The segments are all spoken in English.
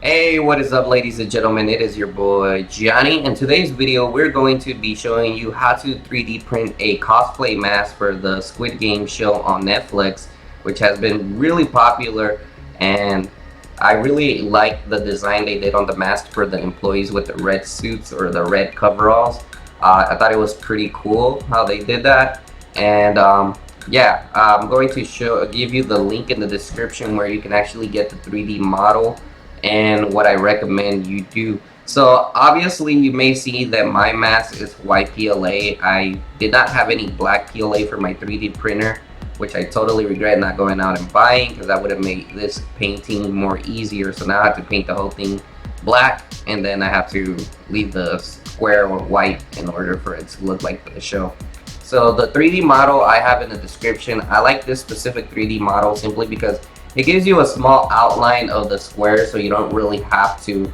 Hey, what is up, ladies and gentlemen? It is your boy Gianni. In today's video, we're going to be showing you how to 3D print a cosplay mask for the Squid Game show on Netflix, which has been really popular. And I really like the design they did on the mask for the employees with the red suits or the red coveralls. I thought it was pretty cool how they did that. And yeah, I'm going to give you the link in the description where you can actually get the 3D model and what I recommend you do. So obviously you may see that my mask is white PLA. I did not have any black PLA for my 3D printer, which I totally regret not going out and buying because that would have made this painting more easier. So now I have to paint the whole thing black, and then I have to leave the square white in order for it to look like the show. So the 3D model I have in the description. I like this specific 3D model simply because it gives you a small outline of the square, so you don't really have to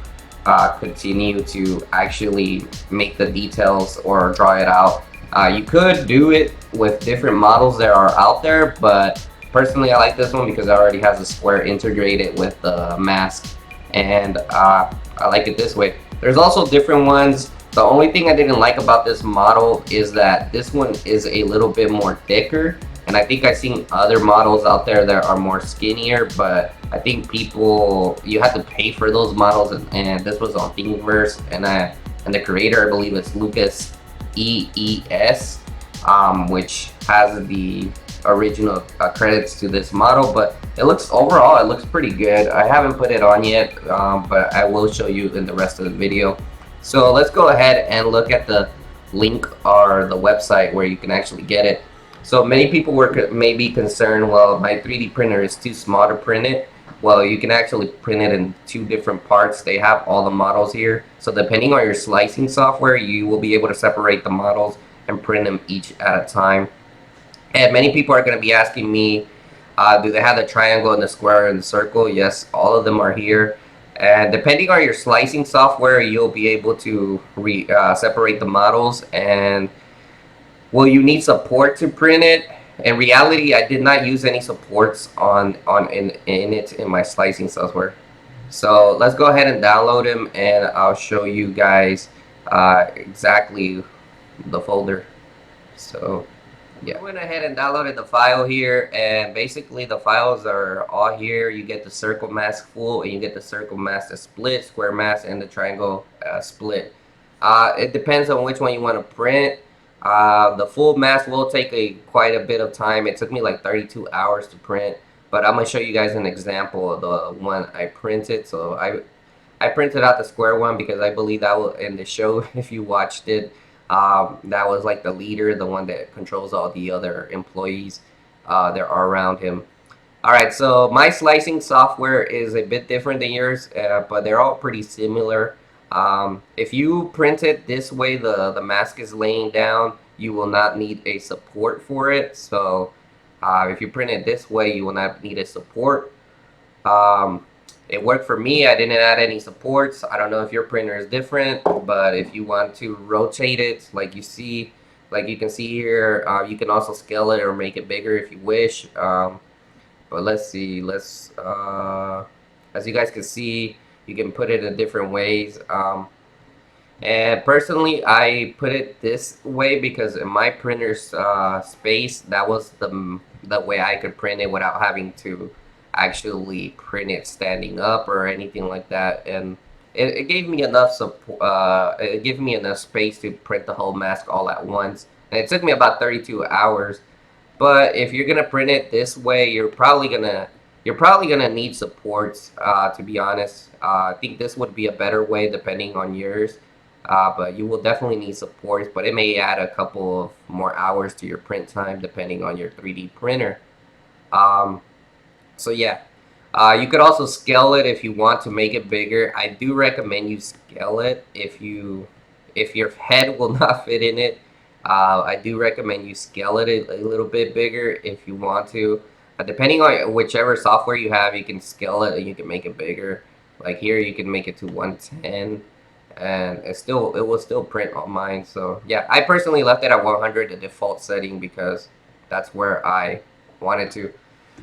continue to actually make the details or draw it out. You could do it with different models that are out there, but personally I like this one because it already has a square integrated with the mask, and I like it this way. There's also different ones. The only thing I didn't like about this model is that this one is a little bit more thicker, and I think I've seen other models out there that are more skinnier, but I think you have to pay for those models, and this was on Thingiverse, and the creator, I believe it's Lucas EES, which has the original credits to this model. But it looks pretty good. I haven't put it on yet, but I will show you in the rest of the video. So let's go ahead and look at the link or the website where you can actually get it. So many people may be concerned, well, my 3D printer is too small to print it. Well, you can actually print it in two different parts. They have all the models here. So depending on your slicing software, you will be able to separate the models and print them each at a time. And many people are going to be asking me, do they have the triangle and the square and the circle? Yes, all of them are here. And depending on your slicing software, you'll be able to separate the models. And will you need support to print it? In reality, I did not use any supports in my slicing software. So let's go ahead and download them, and I'll show you guys exactly the folder. So yeah, I went ahead and downloaded the file here, and basically the files are all here. You get the circle mask full, and you get the circle mask split, square mask, and the triangle split. It depends on which one you want to print. The full mask will take quite a bit of time. It took me like 32 hours to print, but I'm gonna show you guys an example of the one I printed. So I printed out the square one because I believe that will in the show if you watched it. That was like the leader, the one that controls all the other employees that are around him. Alright, so my slicing software is a bit different than yours, but they're all pretty similar. If you print it this way, the mask is laying down, you will not need a support for it. So if you print it this way, you will not need a support. Um, it worked for me. I didn't add any supports. I don't know if your printer is different, but if you want to rotate it like you can see here, you can also scale it or make it bigger if you wish. But let's see, as you guys can see, you can put it in different ways. And personally, I put it this way because in my printer's space, that was the way I could print it without having to actually print it standing up or anything like that. And it gave me enough support. It gave me enough space to print the whole mask all at once. And it took me about 32 hours. But if you're gonna print it this way, you're probably gonna need supports. To be honest, I think this would be a better way depending on yours. But you will definitely need supports, but it may add a couple of more hours to your print time depending on your 3D printer. Um, so yeah, you could also scale it if you want to make it bigger. I do recommend you scale it if your head will not fit in it. I do recommend you scale it a little bit bigger if you want to. Depending on whichever software you have, you can scale it and you can make it bigger. Like here, you can make it to 110, and it will still print on mine. So yeah, I personally left it at 100, the default setting, because that's where I wanted to.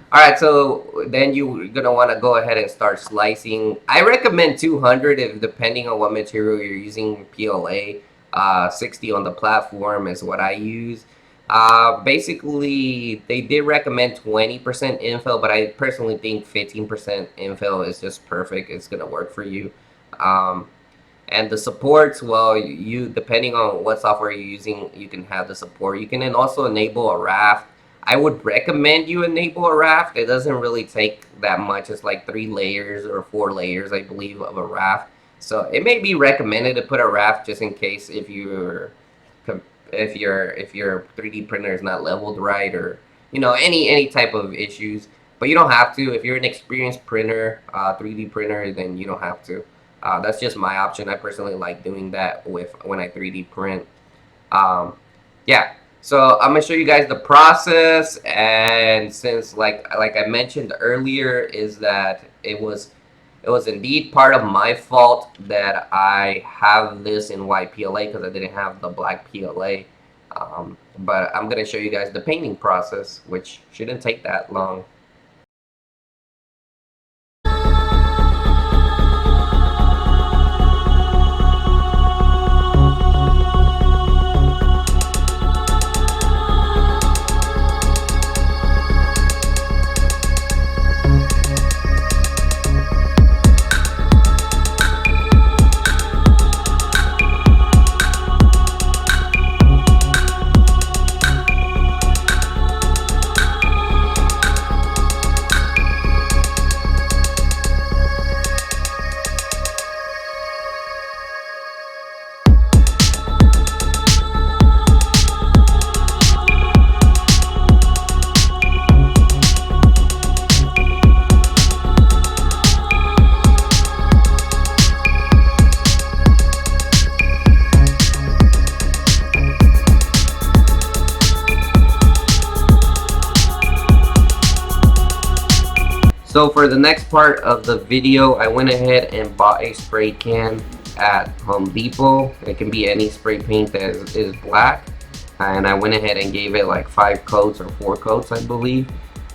Alright, so then you're gonna want to go ahead and start slicing. I recommend 200 if depending on what material you're using. PLA, 60 on the platform is what I use. Basically, they did recommend 20% infill, but I personally think 15% infill is just perfect. It's gonna work for you. Um, and the supports, well, you depending on what software you're using, you can have the support. You can then also enable a raft. I would recommend you enable a raft. It doesn't really take that much. It's like 3 layers or 4 layers, I believe, of a raft. So it may be recommended to put a raft just in case if your 3D printer is not leveled right, or any type of issues. But you don't have to. If you're an experienced printer, 3D printer, then you don't have to. That's just my option. I personally like doing that with when I 3D print. Um, yeah. So I'm gonna show you guys the process, and since like I mentioned earlier, is that it was indeed part of my fault that I have this in white PLA because I didn't have the black PLA. But I'm gonna show you guys the painting process, which shouldn't take that long. So for the next part of the video, I went ahead and bought a spray can at Home Depot. It can be any spray paint that is black. And I went ahead and gave it like 5 coats or 4 coats, I believe.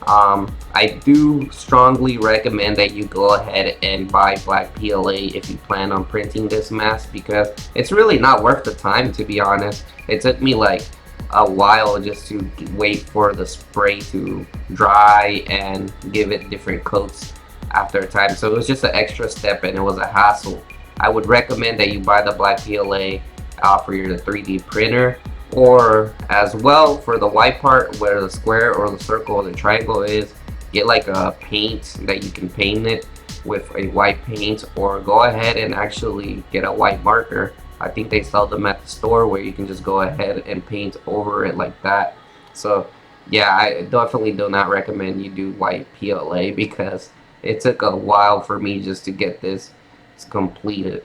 I do strongly recommend that you go ahead and buy black PLA if you plan on printing this mask, because it's really not worth the time, to be honest. It took me like a while just to wait for the spray to dry and give it different coats after a time. So it was just an extra step and it was a hassle. I would recommend that you buy the black PLA for your 3D printer, or as well for the white part where the square or the circle or the triangle is, get like a paint that you can paint it with a white paint, or go ahead and actually get a white marker. I think they sell them at the store where you can just go ahead and paint over it like that. So yeah, I definitely do not recommend you do white PLA because it took a while for me just to get this completed.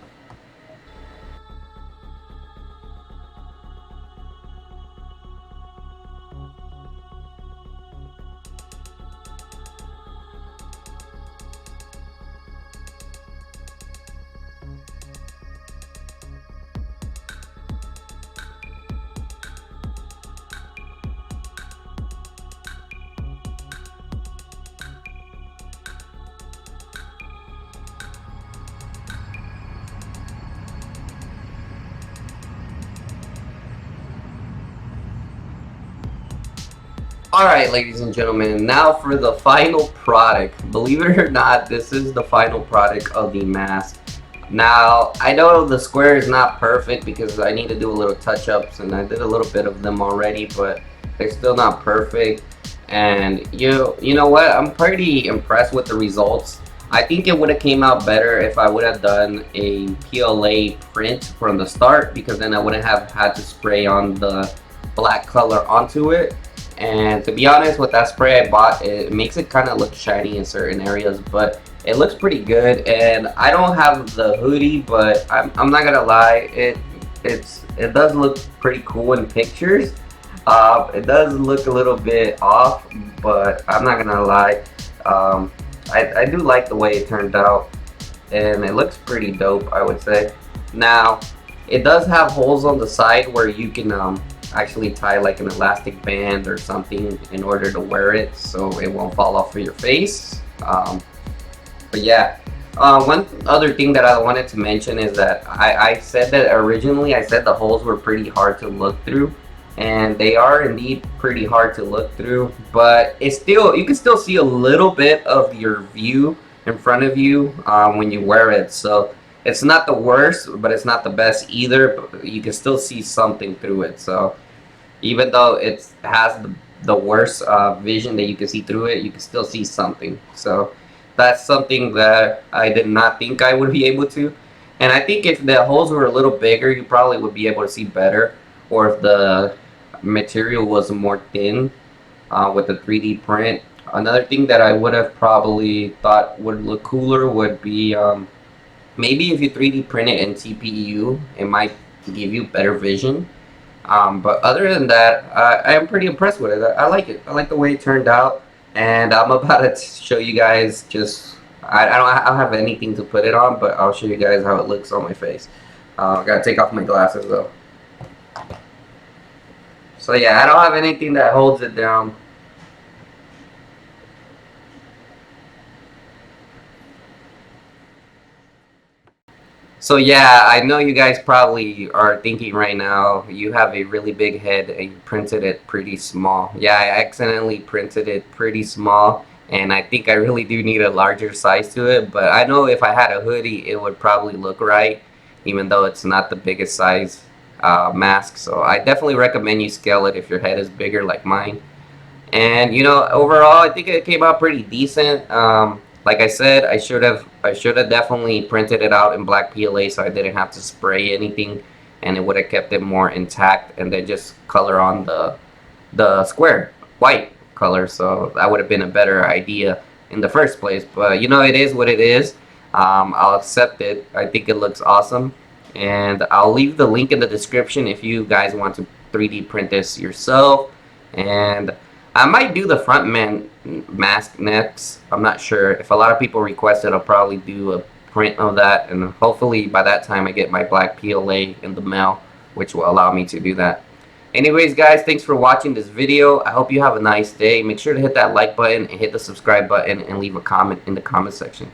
Alright, ladies and gentlemen, now for the final product. Believe it or not, this is the final product of the mask. Now, I know the square is not perfect because I need to do a little touch-ups, and I did a little bit of them already, but they're still not perfect. And you know what? I'm pretty impressed with the results. I think it would have came out better if I would have done a PLA print from the start, because then I wouldn't have had to spray on the black color onto it. And to be honest, with that spray I bought, it makes it kind of look shiny in certain areas, but it looks pretty good. And I don't have the hoodie, but I'm not gonna lie, it does look pretty cool in pictures. It does look a little bit off, but I'm not gonna lie, I do like the way it turned out, and it looks pretty dope, I would say. Now, it does have holes on the side where you can actually tie like an elastic band or something in order to wear it so it won't fall off of your face. But yeah, one other thing that I wanted to mention is that I said that originally I said the holes were pretty hard to look through, and they are indeed pretty hard to look through. But it's still, you can still see a little bit of your view in front of you when you wear it. So it's not the worst, but it's not the best either. But you can still see something through it. So even though it has the worst vision that you can see through it, you can still see something. So that's something that I did not think I would be able to. And I think if the holes were a little bigger, you probably would be able to see better. Or if the material was more thin with the 3D print. Another thing that I would have probably thought would look cooler would be maybe if you 3D print it in TPU, it might give you better vision. But other than that, I am pretty impressed with it. I like it. I like the way it turned out, and I'm about to show you guys just. I don't have anything to put it on, but I'll show you guys how it looks on my face. I gotta take off my glasses though. So yeah, I don't have anything that holds it down. So yeah, I know you guys probably are thinking right now, you have a really big head and you printed it pretty small. Yeah, I accidentally printed it pretty small, and I think I really do need a larger size to it, but I know if I had a hoodie, it would probably look right, even though it's not the biggest size mask. So I definitely recommend you scale it if your head is bigger like mine. And you know, overall, I think it came out pretty decent. Like I said, I should have definitely printed it out in black PLA so I didn't have to spray anything, and it would have kept it more intact. And then just color on the square white color, so that would have been a better idea in the first place. But you know, it is what it is. I'll accept it. I think it looks awesome, and I'll leave the link in the description if you guys want to 3D print this yourself. And I might do the front man mask next. I'm not sure. If a lot of people request it, I'll probably do a print of that, and hopefully by that time I get my black PLA in the mail, which will allow me to do that. Anyways, guys, thanks for watching this video. I hope you have a nice day. Make sure to hit that like button and hit the subscribe button and leave a comment in the comment section.